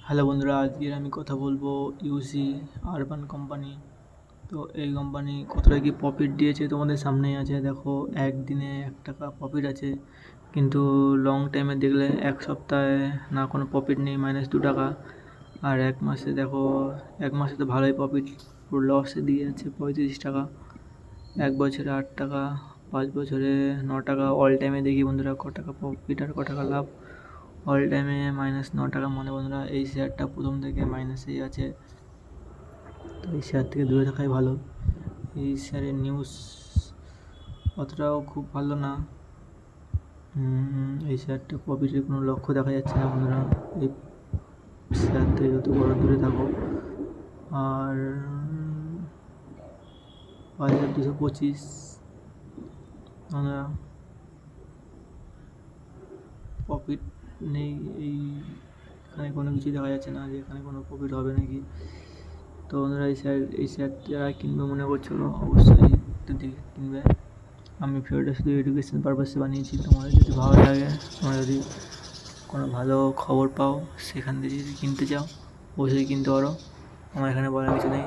Hello বন্ধুরা, আজকের আমি কথা বলবো ইউসি আরবান কোম্পানি। তো এই কোম্পানি কতটা কি প্রফিট দিয়েছে তোমাদের সামনেই আছে। দেখো, একদিনে 1 টাকা প্রফিট আছে, কিন্তু লং টাইমে দেখলে এক সপ্তাহে না কোনো প্রফিট নেই, -2 টাকা। আর এক মাসে দেখো, এক মাসে তো ভালোই প্রফিট, পুরো লসে দিয়ে যাচ্ছে 35 টাকা। 1 বছরে 8 টাকা, 5 বছরে 9 টাকা। অল টাইমে দেখি বন্ধুরা ক টাকা প্রফিট আর ক টাকা লাভ। অল টাইমে -9 টাকা, মানে বন্ধুরা এই শেয়ারটা প্রথম থেকে মাইনাসেই আছে। তো এই শেয়ার থেকে দূরে থাকাই ভালো। এই শেয়ারের নিউজ অতটাও খুব ভালো না। এই শেয়ারটা প্রফিটের কোনো লক্ষ্য দেখা যাচ্ছে না বন্ধুরা। এই শেয়ার থেকে যত বড় দূরে থাকো। আর 5225 আমরা প্রফিট নেই। এখানে কোনো কিছুই দেখা যাচ্ছে না যে এখানে কোনো প্রফিট হবে নাকি। তো বন্ধুরা, এই শেয়ার যারা কিনবে মনে করছো অবশ্যই একটু দেখে কিনবে। আমি ভিডিওটা শুধু এডুকেশন পারপাসে বানিয়েছি। তোমাদের যদি ভালো লাগে, তোমরা যদি কোনো ভালো খবর পাও সেখান থেকে যদি কিনতে চাও অবশ্যই কিনতে পারো। আমার এখানে বলার কিছু নেই।